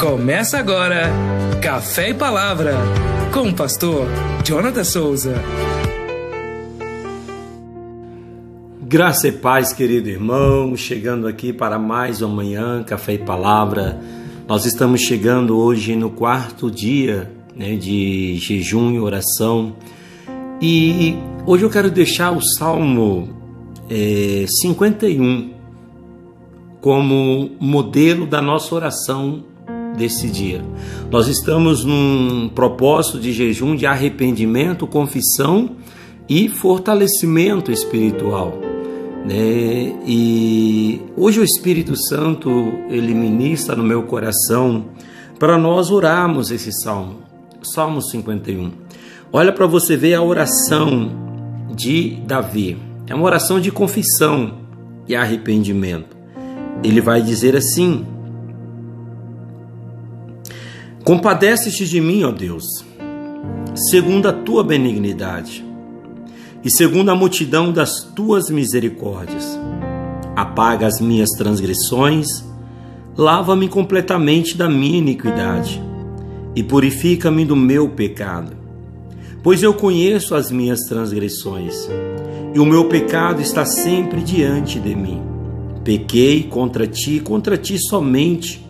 Começa agora Café e Palavra com o pastor Jonathan Souza. Graça e paz, querido irmão, chegando aqui para mais uma manhã, Café e Palavra. Nós estamos chegando hoje no quarto dia de jejum e oração. E hoje eu quero deixar o Salmo 51 como modelo da nossa oração desse dia. Nós estamos num propósito de jejum de arrependimento, confissão e fortalecimento espiritual. E hoje o Espírito Santo ele ministra no meu coração para nós orarmos esse Salmo 51. Olha para você ver a oração de Davi. É uma oração de confissão e arrependimento. Ele vai dizer assim: compadece-te de mim, ó Deus, segundo a tua benignidade e segundo a multidão das tuas misericórdias. Apaga as minhas transgressões, lava-me completamente da minha iniquidade e purifica-me do meu pecado. Pois eu conheço as minhas transgressões e o meu pecado está sempre diante de mim. Pequei contra ti somente,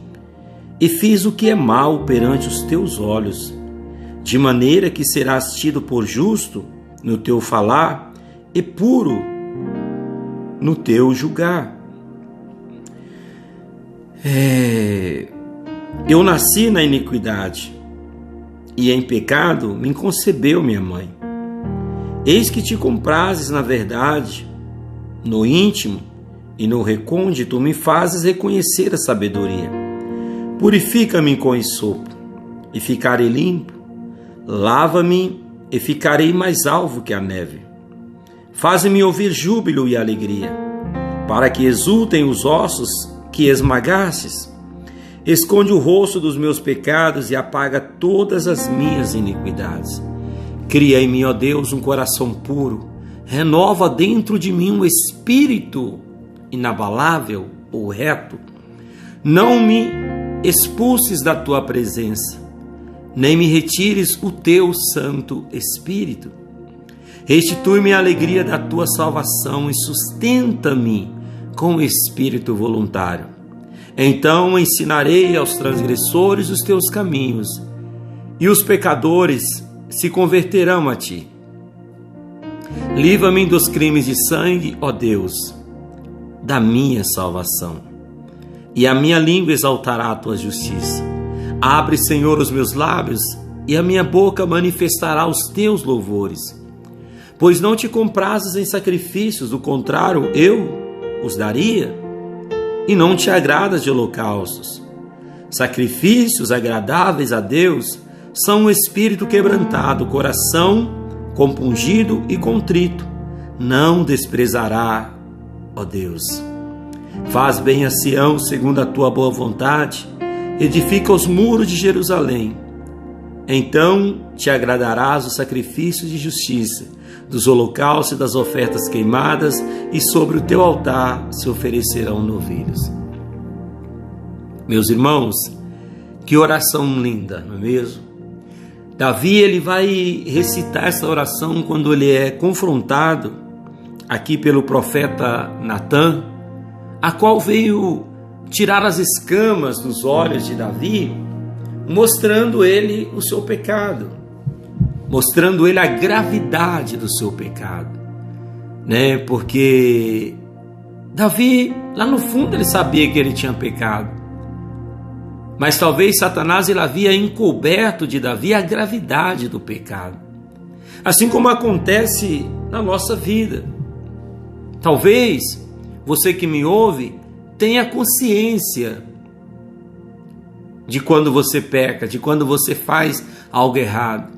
e fiz o que é mal perante os teus olhos, de maneira que serás tido por justo no teu falar e puro no teu julgar. Eu nasci na iniquidade, e em pecado me concebeu minha mãe. Eis que te comprases na verdade, no íntimo e no recôndito me fazes reconhecer a sabedoria. Purifica-me com esopo, e ficarei limpo. Lava-me, e ficarei mais alvo que a neve. Faze-me ouvir júbilo e alegria, para que exultem os ossos que esmagastes. Esconde o rosto dos meus pecados e apaga todas as minhas iniquidades. Cria em mim, ó Deus, um coração puro. Renova dentro de mim um espírito inabalável ou reto. Não me expulses da tua presença, nem me retires o teu Santo Espírito. Restitui-me a alegria da tua salvação e sustenta-me com o espírito voluntário. Então ensinarei aos transgressores os teus caminhos, e os pecadores se converterão a ti. Livra-me dos crimes de sangue, ó Deus, da minha salvação, e a minha língua exaltará a tua justiça. Abre, Senhor, os meus lábios, e a minha boca manifestará os teus louvores. Pois não te comprases em sacrifícios, do contrário, eu os daria, e não te agradas de holocaustos. Sacrifícios agradáveis a Deus são um espírito quebrantado, coração compungido e contrito. Não desprezará, ó Deus. Faz bem a Sião segundo a tua boa vontade, edifica os muros de Jerusalém. Então te agradarás os sacrifícios de justiça, dos holocaustos e das ofertas queimadas, e sobre o teu altar se oferecerão novilhos. Meus irmãos, que oração linda, não é mesmo? Davi ele vai recitar essa oração quando ele é confrontado aqui pelo profeta Natan, a qual veio tirar as escamas dos olhos de Davi, mostrando ele o seu pecado, mostrando ele a gravidade do seu pecado, Porque Davi, lá no fundo, ele sabia que ele tinha pecado, mas talvez Satanás ele havia encoberto de Davi a gravidade do pecado, assim como acontece na nossa vida. Talvez você que me ouve tenha consciência de quando você peca, de quando você faz algo errado.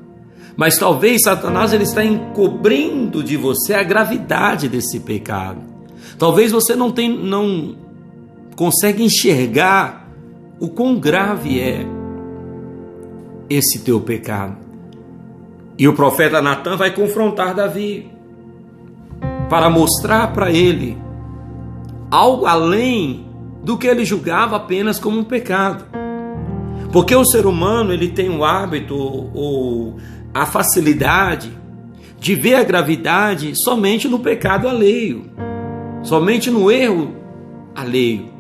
Mas talvez Satanás ele está encobrindo de você a gravidade desse pecado. Talvez você não consegue enxergar o quão grave é esse teu pecado. E o profeta Natan vai confrontar Davi para mostrar para ele algo além do que ele julgava apenas como um pecado. Porque o ser humano, ele tem o hábito ou a facilidade de ver a gravidade somente no pecado alheio, somente no erro alheio.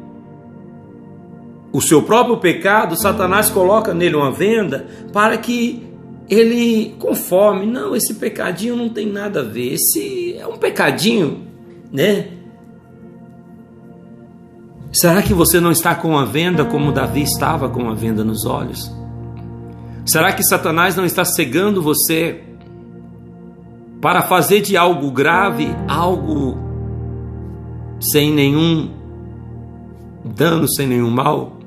O seu próprio pecado, Satanás coloca nele uma venda para que ele conforme. Não, esse pecadinho não tem nada a ver, esse é um pecadinho, né? Será que você não está com a venda como Davi estava com a venda nos olhos? Será que Satanás não está cegando você para fazer de algo grave algo sem nenhum dano, sem nenhum mal?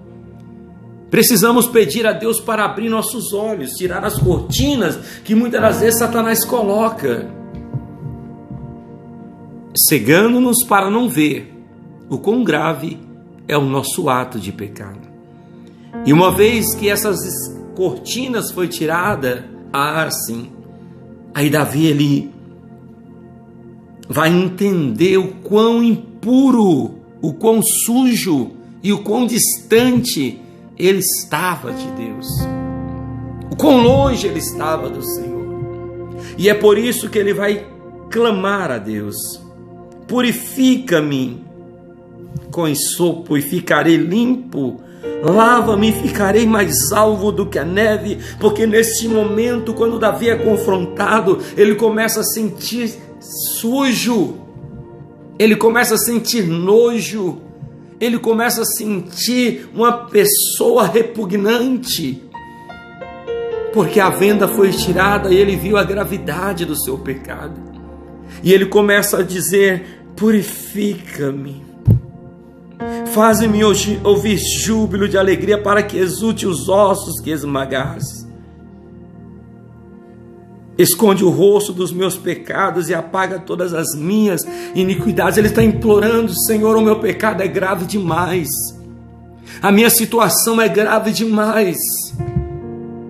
Precisamos pedir a Deus para abrir nossos olhos, tirar as cortinas que muitas das vezes Satanás coloca, cegando-nos para não ver o quão grave é o nosso ato de pecado. E uma vez que essas cortinas foi tirada, assim, aí Davi ele vai entender o quão impuro, o quão sujo e o quão distante ele estava de Deus, o quão longe ele estava do Senhor. E é por isso que ele vai clamar a Deus: purifica-me com esopo e ficarei limpo, lava-me e ficarei mais alvo do que a neve. Porque nesse momento, quando Davi é confrontado, ele começa a sentir sujo, ele começa a sentir nojo, ele começa a sentir uma pessoa repugnante, porque a venda foi tirada e ele viu a gravidade do seu pecado. E ele começa a dizer: purifica-me, faze-me ouvir júbilo de alegria, para que exulte os ossos que esmagaste. Esconde o rosto dos meus pecados e apaga todas as minhas iniquidades. Ele está implorando: Senhor, o meu pecado é grave demais, a minha situação é grave demais,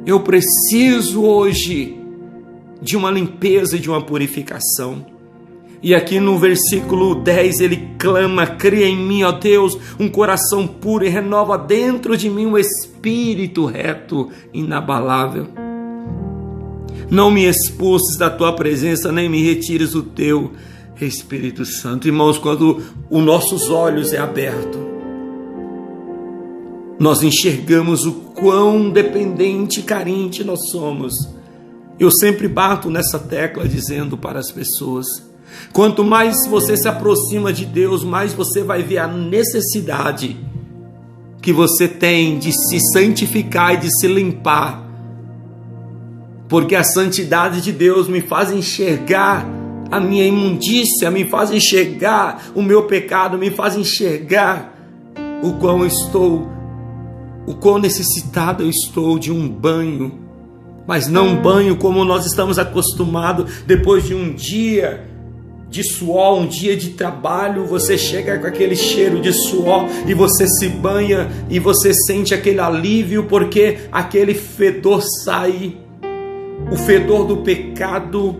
eu preciso hoje de uma limpeza e de uma purificação. E aqui no versículo 10 ele clama: cria em mim, ó Deus, um coração puro e renova dentro de mim um espírito reto, inabalável. Não me expulses da tua presença, nem me retires o teu Espírito Santo. Irmãos, quando os nossos olhos é aberto, nós enxergamos o quão dependente e carente nós somos. Eu sempre bato nessa tecla dizendo para as pessoas: quanto mais você se aproxima de Deus, mais você vai ver a necessidade que você tem de se santificar e de se limpar. Porque a santidade de Deus me faz enxergar a minha imundícia, me faz enxergar o meu pecado, me faz enxergar o quão necessitado eu estou de um banho. Mas não um banho como nós estamos acostumados, depois de um dia de suor, um dia de trabalho, você chega com aquele cheiro de suor e você se banha e você sente aquele alívio, porque aquele fedor sai. O fedor do pecado,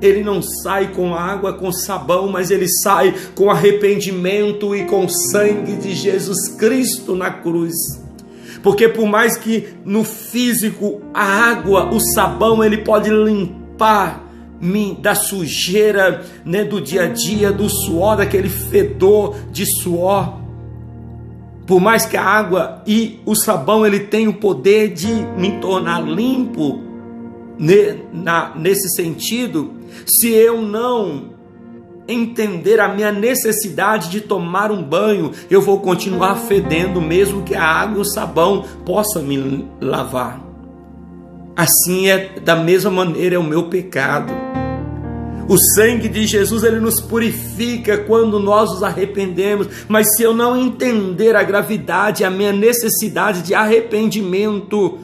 ele não sai com água, com sabão, mas ele sai com arrependimento e com o sangue de Jesus Cristo na cruz. Porque por mais que no físico a água, o sabão, ele pode limpar da sujeira, né, do dia a dia, do suor, daquele fedor de suor. Por mais que a água e o sabão ele tenham o poder de me tornar limpo, nesse sentido, se eu não entender a minha necessidade de tomar um banho, eu vou continuar fedendo, mesmo que a água e o sabão possam me lavar. Assim é da mesma maneira é o meu pecado. O sangue de Jesus ele nos purifica quando nós nos arrependemos, mas se eu não entender a gravidade, a minha necessidade de arrependimento,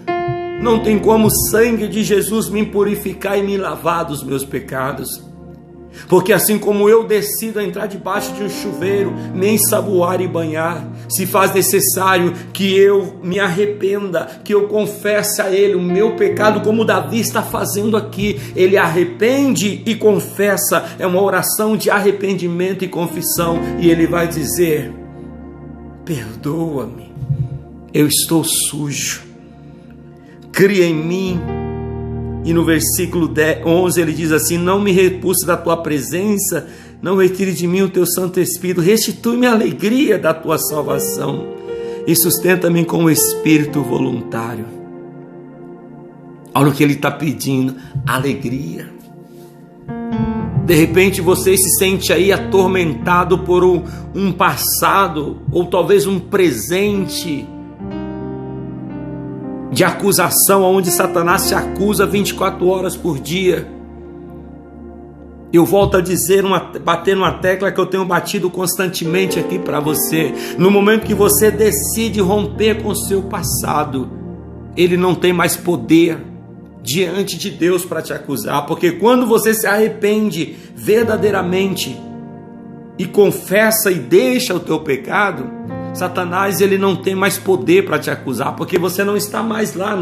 não tem como o sangue de Jesus me purificar e me lavar dos meus pecados. Porque assim como eu decido entrar debaixo de um chuveiro, me ensaboar e banhar, se faz necessário que eu me arrependa, que eu confesse a Ele o meu pecado, como Davi está fazendo aqui. Ele arrepende e confessa, é uma oração de arrependimento e confissão, e ele vai dizer: perdoa-me, eu estou sujo, cria em mim. E no versículo 11 ele diz assim: não me repulse da tua presença, não retire de mim o teu Santo Espírito, restitui-me a alegria da tua salvação e sustenta-me com o espírito voluntário. Olha o que ele está pedindo: alegria. De repente você se sente aí atormentado por um passado, ou talvez um presente de acusação, onde Satanás te acusa 24 horas por dia. Eu volto a dizer, bater numa tecla que eu tenho batido constantemente aqui para você. No momento que você decide romper com o seu passado, ele não tem mais poder diante de Deus para te acusar, porque quando você se arrepende verdadeiramente e confessa e deixa o teu pecado, Satanás ele não tem mais poder para te acusar, porque você não está mais lá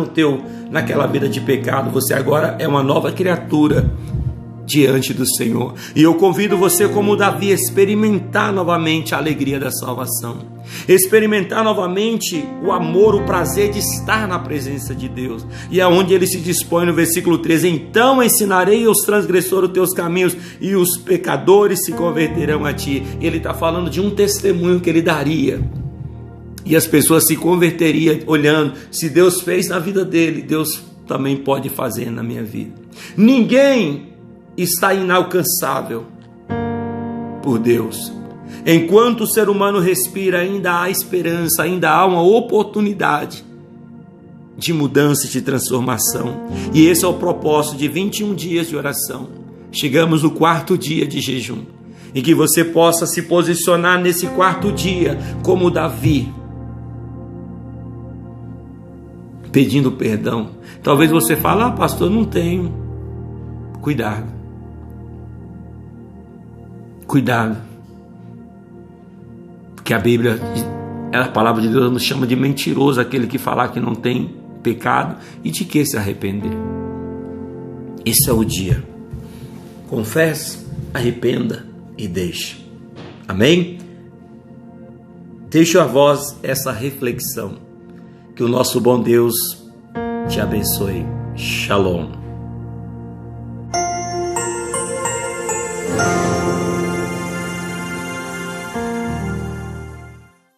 naquela vida de pecado. Você agora é uma nova criatura diante do Senhor. E eu convido você, como Davi, a experimentar novamente a alegria da salvação, experimentar novamente o amor, o prazer de estar na presença de Deus. E é onde ele se dispõe no versículo 13: então ensinarei aos transgressores os teus caminhos, e os pecadores se converterão a ti. Ele está falando de um testemunho que ele daria, e as pessoas se converteriam olhando: se Deus fez na vida dele, Deus também pode fazer na minha vida. Ninguém está inalcançável por Deus. Enquanto o ser humano respira, ainda há esperança, ainda há uma oportunidade de mudança e de transformação. E esse é o propósito de 21 dias de oração. Chegamos no 4º dia de jejum, e que você possa se posicionar nesse 4º dia como Davi, pedindo perdão. Talvez você fale: pastor, não tenho. Cuidado, porque a Bíblia, a palavra de Deus nos chama de mentiroso aquele que falar que não tem pecado e de que se arrepender. Esse é o dia. Confesse, arrependa e deixe. Amém? Deixo a vós essa reflexão. Que o nosso bom Deus te abençoe. Shalom.